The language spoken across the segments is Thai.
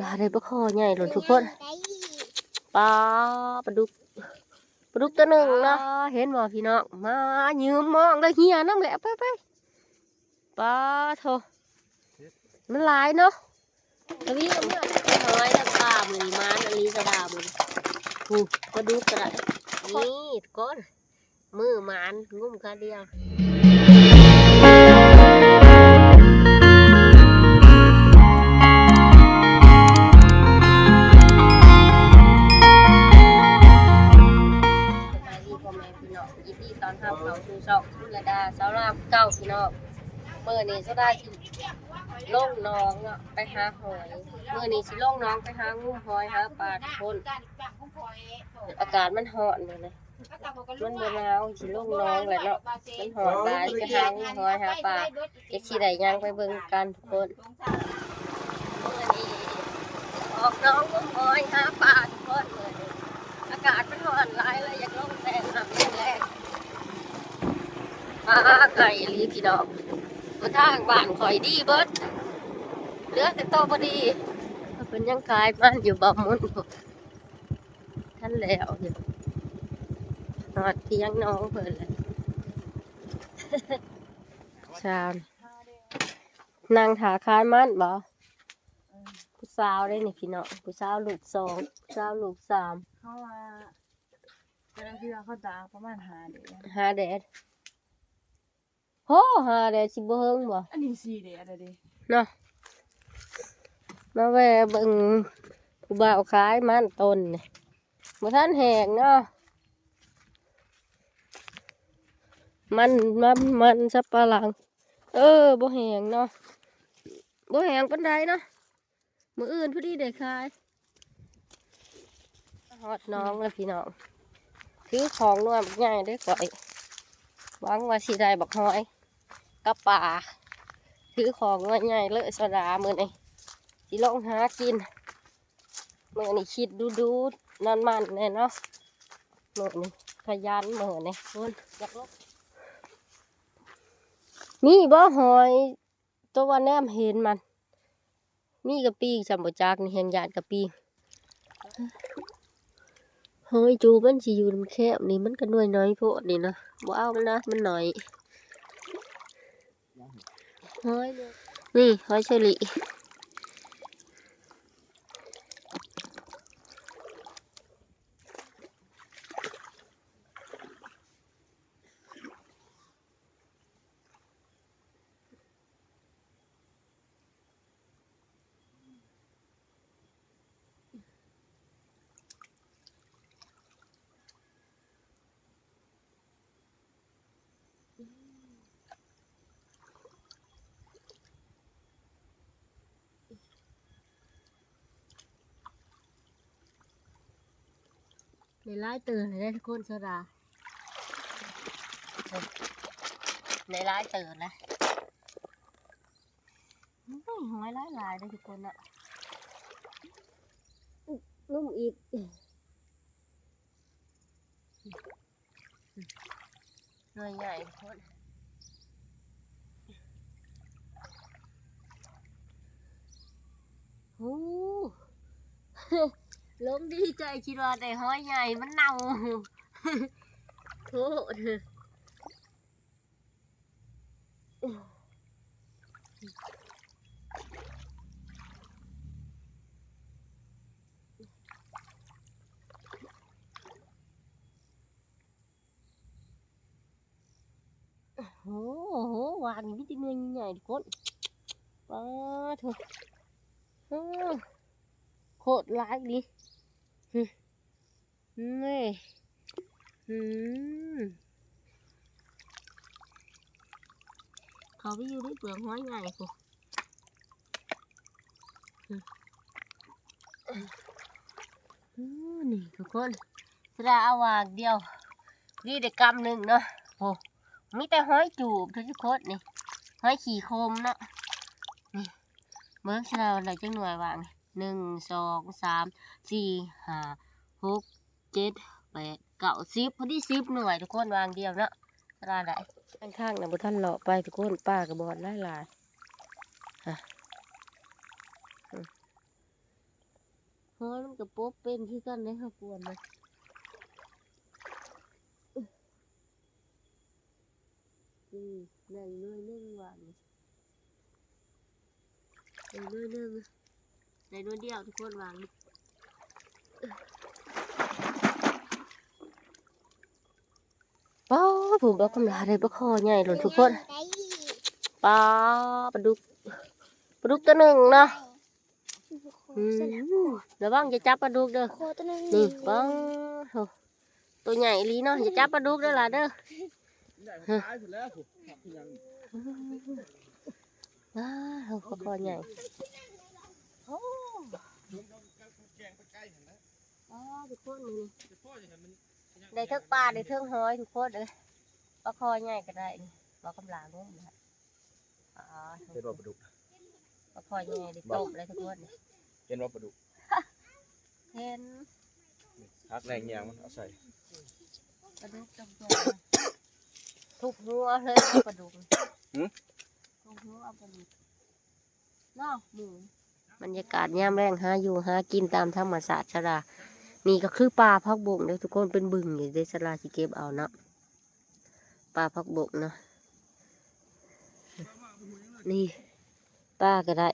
อะไรปลาคอใหญ่หล่นทุกคนปลาปลาดุกตัวหนึ่งเนาะเห็นบ่พี่น้องมายืมมองได้เฮียน้ำแหละไปปลาโถมันหลายเนาะตะวีเมื่อน้อยแล้วปลามือมันอันนี้กระดามือปลาดุกกระดานี่ก้อนมือมันงุ้มขาเดียวตอนทำเขาชูชอบชุระดาสาวรามเก้าพี่น้องเมื่อนี้ก็ได้สิล่งน้องเนาะไปหาหอยเมื่อนี้สิล่งน้องไปหางูหอยหาปลาทุกคนอากาศมันร้อนเลยนะมันหนาวสิล่งน้องแหละเนาะมันร้อนหลายไปหางูหอยหาปลาเอ็กซี่ได้ยังไปเบิ่งกันทุกคนเมื่อนี้ออกน้องงูหอยหาปลาทุกคนเลยอากาศมันร้อนหลายเลยอยากล่งแต่น้ำแรงปลาไก่ลีพี่น้องมาทางบ้านข่อยดีเบิดเหลือแต่โตพอดีเป็นยังขายมันอยู่บ่มุนท่านแล้วอยู่นอดที่ยังน้องเพิ่นเลยชามนางถาคายมันบ่ผู้สาวได้นี่พี่น้องผู้สาวลูก2ผู้สาวลูก3เขาว่าแต่ละเทื่อเขาตากประมาณ5 แดดโห5 แดดสิบ่เฮิงบ่อันนี้4 เดือนอะไรดิเนาะมาแวะเบิ่งผู้บ่าวขายมันต้นนี่บ่ทันแหงเนาะมันสับปะหลังบ่แหงเนาะบ่แหงปานใดเนาะมื้ออื่นพอดีได้ขายฮอดน้องแล้วพี่น้องถือของนวลใหญ่ได้ก่อยหวังว่าสิได้บักหอยกับปลาถือของนวลใหญ่เลยโซดามื้อนี้สิลองหากินมื้อนี้คิดดูนั่นมันแน่เนาะมื้อนี้ขยันมื้อนี้คุณอยากลบมีบ่หอยตัวว่าแนมเห็นมันมีกะปีจำบ่จักนี่แห่งญาติกะปีหอยจูมันสิอยู่น้ำแคบนี่มันก็น้อยโพดนี่นะบ่เอามันนะมันน้อยหอยนี่หอยเชอรี่ในไล่ตื่นเลยทุกคนโซดาในไล่ตื่นนะหอยหลายเลยทุกคนอะลุ่มอีกหน่วยใหญ่ทุกคนโอ้ ล้มดีใจคิดว่าได้หอยใหญ่มันเน่าโทษโอ้โหวานนี่จะเนื้อใหญ่ทุกคนป้าเถอะโคตรร้ายดินี่เขาไปอยู่ในเปลือกหอยใหญ่กูนี่ทุกคนจะเอาวางเดียวนี่เด็กกำหนึ่งเนาะโอ้มีแต่หอยจูบทุกคนนี่หอยขี่โคมเนาะนี่เมื่อเราอะไรจังหน่วยวาง1 2 3 4 5 6 7 8 9 10พอดี10 หน่วยทุกคนวางเดียวเนาะได้ข้างๆนะบุท่านเลาะไปทุกคนป้ากระบอกหลาย ฮ้ยมันกับโป๊บเป็นที่กันได้ค่ะกวนนะได้เลยนึ่งหวานได้เลยนึ่งได้ด้วยเดียวทุกคนหวานป้าผมบอกกำลังอะไรปลาคอใหญ่เลยทุกคนปลาปลาดุกตัวหนึ่งเนาะระวังจะจับปลาดุกเด้อนี่ป้าตัวใหญ่ลีเนาะจะจับปลาดุกเด้อล่ะเด้อว้าวปลาคอใหญ่ทุกคนนี่ได้เทิงปลาได้เทิงหอยทุกคนเลยปลาคอใหญ่ก็ได้ปลากำลังงมนะเป็นว่าปลาดุกปลาคอใหญ่ได้ต้มเลยทุกคน เป็นว่าปลาดุก เห็น ฮักแรงยางมันเอาใส่ ปลาดุกจำตัวทุกหัวเลยปลาดุกทุกหัวเอาปลาดุกเนาะหมูบรรยากาศยามแรงหาอยู่หากินตามธรรมศาสตร์ชรานี่ก็คือปลาพักบกเลยทุกคนเป็นบึงอยู่ในชราที่เก็บเอาเนาะปลาพักบกเนาะนี่ปลาก็ได้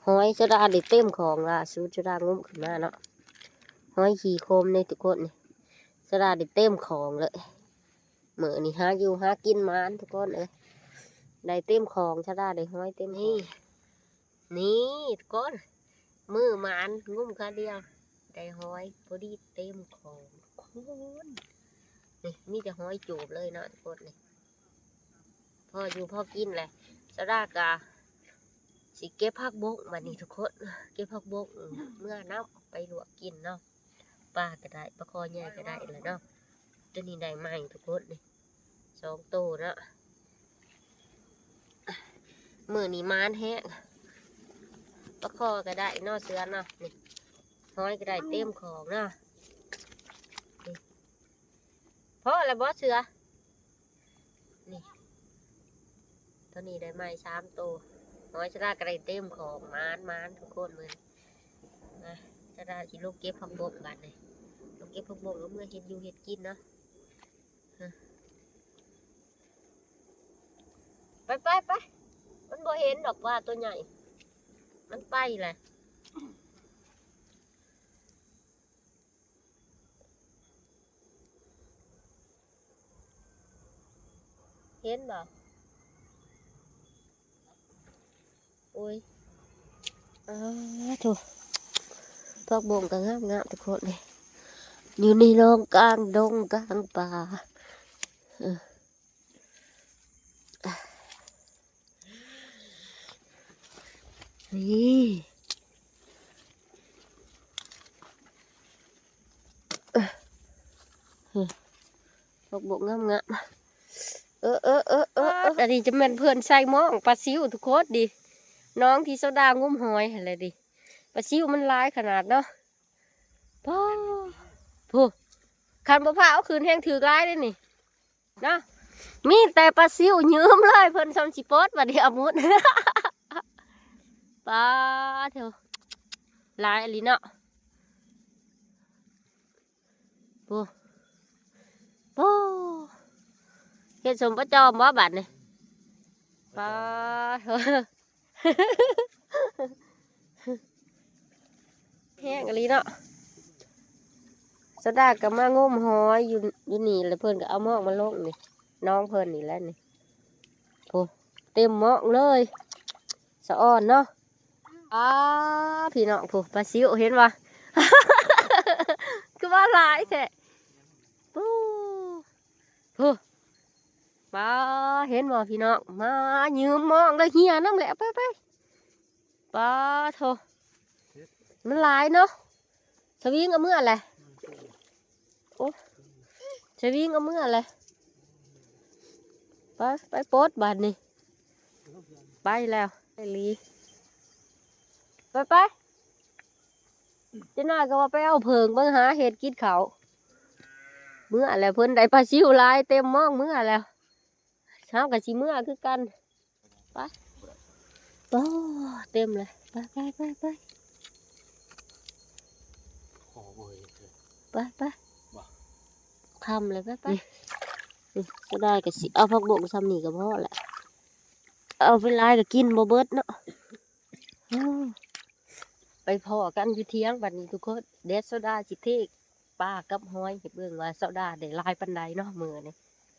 หอยชราได้เต็มของล่ะสูชรางมขึ้นมาเนาะหอยขี่โคมในทุกคนนี่ชราได้เต็มของเลยเหมือนี่หาอยู่หากินมันทุกคนเลยได้เต็มของชราได้หอยเต็มนี่ทุกคนมือมันงุ้มค่าเดียวได้หอยพอดีเต็มของคนนี่มีแต่หอยจูบเลยเนาะทุกคนนี่พออยู่พอกินแหละชรากาสิเก็บผักบกมานี่ทุกคนเก็บผักบกเมื่อน้ำไปลวกกินเนาะปลาก็ได้ปลาคอใหญ่ก็ได้เลยเนาะตัวนี้ได้ใหม่ทุกคนนี่2 ตัวเนาะมือนี่มานแห้งปลาคอก็ได้เนาะเสือเนาะนี่หอยก็ได้เต็มของเนาะนี่เพราะอะไรบอสเสือนี่ตัวนี้ได้ใหม่3 ตัวหอยชราก็ได้เต็มของมานทุกคนเลยนะชราสิลูกเก็บผักบกกันเลยลูกเก็บผักบกแล้วเมื่อเห็ดอยู่เห็ดกินเนาะไปมันบ่เห็นดอกว่าตัวใหญ่มันไปเลยเห็นบ่โอ้ยถูกพวกบ่งก็งามทุกคนเลยอยู่ในร่องกลางดงกลางป่านี่พวกบ่งงามอันนี้จะเป็นเพื่อนใส่หม้องปลาซิวทุกคนดิน้องที่โซดางุ้มหอยอะไรดิปลาซิวมันลายขนาดเนาะพ่อผู้คันมะพร้าวคืนแห้งถือลายได้นี่เนาะมีแต่ปลาซิวยืมเลยเพื่อนซอมสิโป๊ดบัดเดียวมุดปลาเถอะลายอะไรเนาะผู้เห็ดสมปลาจอมบ่บัดนี่ปลาเถอะแห้งอะไรเนาะสดากับมางมหอยอยู่นี่แล้วเพื่อนก็เอาหม้อมาลงนี่น้องเพื่อนนี่แล้วนี่โอ้เต็มหม้อเลยสะอ่อนเนาะพี่น้องผู้ปลาซิวเห็นปะ คือว่าหลายแท้ปูผู้ปลาเห็นบ่พี่น้องมายืมหม้อเลยเฮียน้ำแหละไปปลาโถมันหลายเนาะสวิงเอาเมื่อไรโอ้สวิงเอาเมื่อไรไปโป๊ดบานนี่ไปแล้วไปลีไปจะน่าก็ว่าไปเอาเพิงเบิ่งหาเห็ดกินเขาเมื่ออะไรเพิ่นได้ปลาซิวลายเต็มหม้องเมื่อแล้วเช้ากับชีเมื่อคือกันไปโอ้เต็มเลยไป ไปทำเลยไปก็ได้ก็สิเอาผักบงซ้ำนี่ก็พอแหละเอาไปลายก็กินบ่เบิดเนาะไปพอกันอยู่เที่ยงบัดนี้ทุกคนเด็ดโซดาสิเทกปลากับหอยให้เบิ่งว่าโซดาได้ลายปานใดเนาะมื้อนี้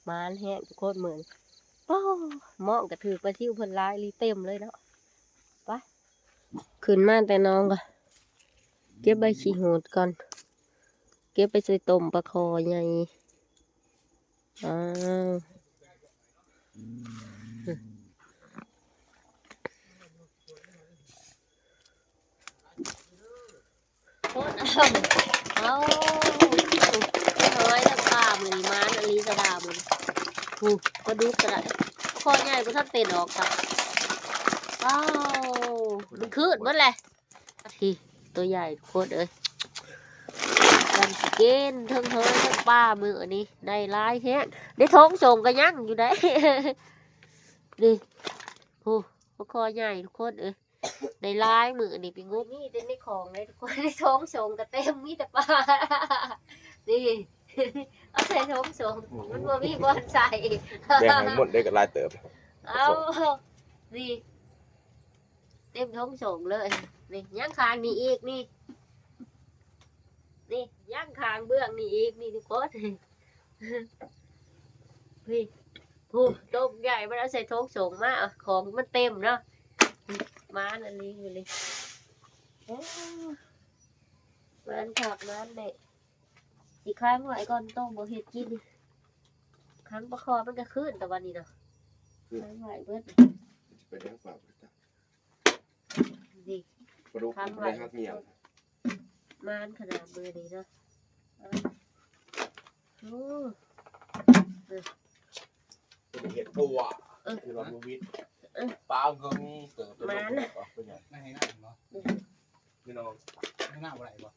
มานแฮงทุกคนมื้อนี้โอ้มองก็ถือปลาซิวเพิ่นลายลีเต็มเลยเนาะไปขึ้นมาแต่น้องก็เก็บใบขี้หูดก่อนเก็บไปใส่ต้มปลาคอใหญ่อ้าวโคตรเอาน้อยทั้งปลามือม้านอลีกระดามือก็ดูกระดาคอใหญ่ก็ท่านเต้นออกครับว้าวมันคืดมันแหละทีตัวใหญ่โคตรเลยกันสเกนทั้งเฮ้ยทั้งปลามืออันนี้ได้ลายแฮะได้ท้องส่งกันยังอยู่ได้ดิคอใหญ่ทุกคนในลายมือนี่เป็นงูมีแต่ในของเลยทุกคนในท้องส่งกระเต็มมีแต่ปลานี่เอาใส่ท้องส่งมันบ่มีบอลใส่ แบ่งให้หมดได้กับลายเติบ เอานี่เต็มท้องส่งเลยนี่ย่างคางนี่อีกนี่ย่างคางเบื้องนี่อีกนี่ทุกคนพี่ต้มใหญ่มันเอาใส่ท้องส่งมาของมันเต็มเนาะม้านอันนี้อยู่เลยม้านผักม้านเนี่ยสีค้างไว้ก่อนต้มบ่เห็ดกินค้างประคอมันก็ขึ้นแต่วันนี้เนาะค้างไว้เบิด ไปเลี้ยงปลา นี่ ปลาดุกได้ฮักเมีย ม้านขนาดมือนี้เนาะโอ้ เป็นเห็ดบัวคือเราบูวิทปลาเงินเติบเป็นยังไม่ให้หน้าเหรอพี่น้องให้หน้าอะไรบ่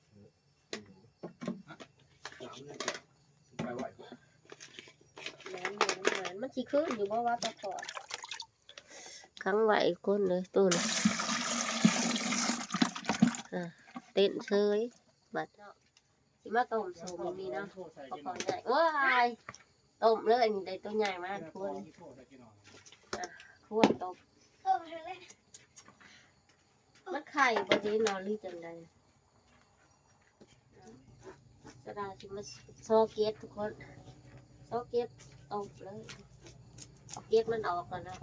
ไปไหวมันสิขึ้นอยู่บ่ว่าตะขอค้างไว้ก้นเลยต้นเต้นเฉยบัดสิมาต้มสูงมีเนาะพอใหญ่ว้ายต้มเลยนี่ได้ตัวใหญ่มากทั่วเลยทั่วต้มมันไข่บดีนอนรีจังใดกระดาษที่มันโซเกตทุกคนโซเกตต้มเลยเอาเกตมันออกก่อนนะ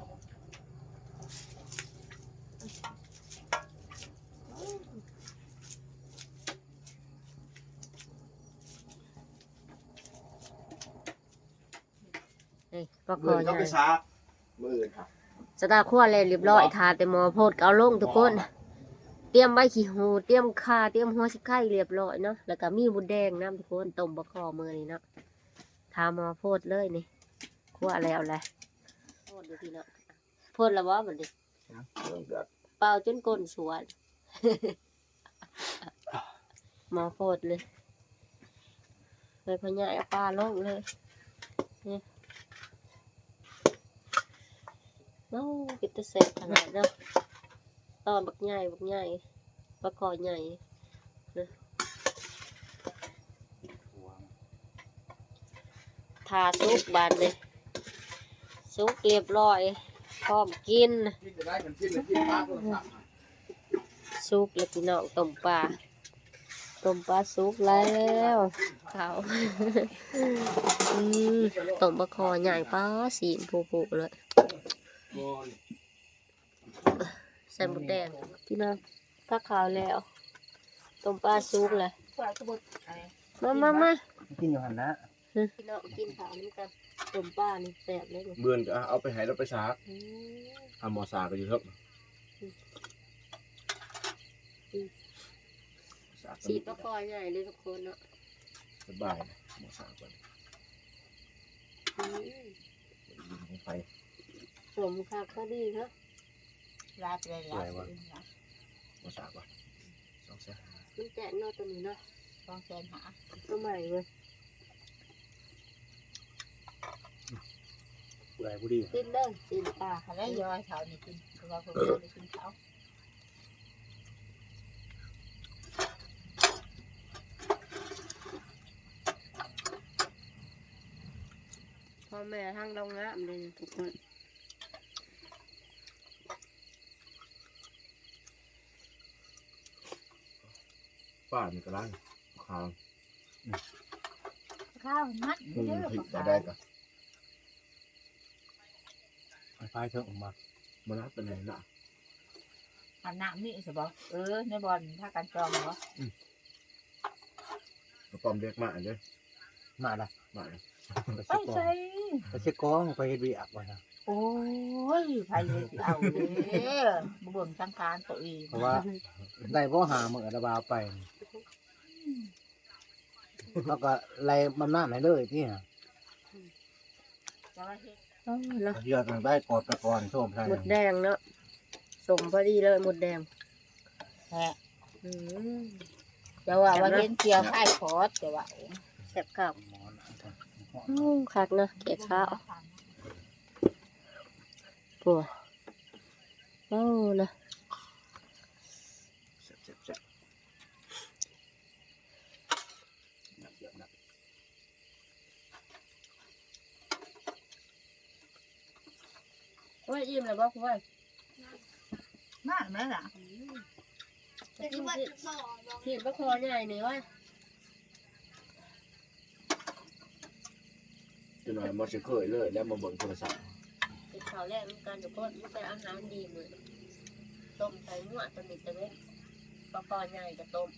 ก็คอใหญ่สตาร์ขั้วเลยเรียบร้อยทาแต่หมอโพดเกาลงทุกคนเตรียมใบขี้หูเตรียมข่าเตรียมหัวสิไข่เรียบร้อยเนาะแล้วก็มีบุญแดงน้ำทุกคนต้มบะคอมือนี่เนาะทาหมอโพดเลยนี่ขั้วแล้วแหละโพดดูทีเนาะโพดแล้วว่ามันดิเป่าจนก้นสวนหมอโพดเลยเลยพญายปลาลงเลยนี่โอ้กิตเสร็จขนาดเนาะตอนบักใหญ่บักคอใหญ่ทาซุปบานเลยซุปเรียบร้อยพร้อมกินซุปแล้วพี่น้องต้มปลาซุปแล้วเขา ต้มบักคอใหญ่ป้าสีผูเลยใส่หมูแดงพี่น้องผักขาวแล้วต้มปลาซุปเลยมากินอยู่หันนะพี่น้องกินขาวนี่กันต้มปลานี่แซ่บเลยเบื่อก็เอาไปให้เราไปซักทำหมอสาก็อยู่ครับสีปลาคอใหญ่เลยทุกคนเนาะสบายหมอสาก่อนไปสมค่ะก็ดีครับลาไปเลยลาหมอสาก่อน200,000มันแจกเนาะตัวนี้เนาะ200,000หาตัวใหม่เลยอะไรผู้ดีกินเด้อกินปลาแล้วย้อยเขานี่กินเราคนเดียวกินเขา แม่ทางเรางามเลยทุกคน ป้านี่ก็ร้านข้าว ข้าวมัด ผิดก็ได้ก็ ไฟเถอะออกมา บ่รับเป็นไหนล่ะ อันน้ำนี่ใช่ปะในบอลถ้ากันจองเหรอก ระป๋อมเด็กมาเด้อ มาละ มา ไป ไป เช็คกอง ใส่ ไปเช็คกองไปเฮ็ดเวียกไว้นะ โอ้ยไผเลยสิเอาเลยบ่เบิ่งสังการตัวเอง เพราะว่าได้บ่หามื้อระบาวไปแล้วก็ไล่บำนาญให้เลยนี่ฮะ จะว่าเฮ็ด เนาะ เดือดได้กอดตะกอนท่วมใช่ หมดแดงเนาะสมพอดีเลยหมดแดง แฮะ อืม จะว่าเห็นเกี่ยวไข่คอสจะว่า แซ่บกับคักนะเก็บข้าวปัวโอ้นะ แซ่บๆ ว่าอิ่มเลยบ่คุณว่า มาแม่ล่ะ จะกินที่ปลาคอใหญ่นี่ว่า จะหน่อยบ่สิเคยเลยแล้วมาเบิ่งโทรศัพท์ เป็นข้าวแรกเหมือนกันทุกคนมันเป็นอาหารดีเหมือนต้มใส่หม้อตะมิดตะเม็ดปลาคอใหญ่กับต้ม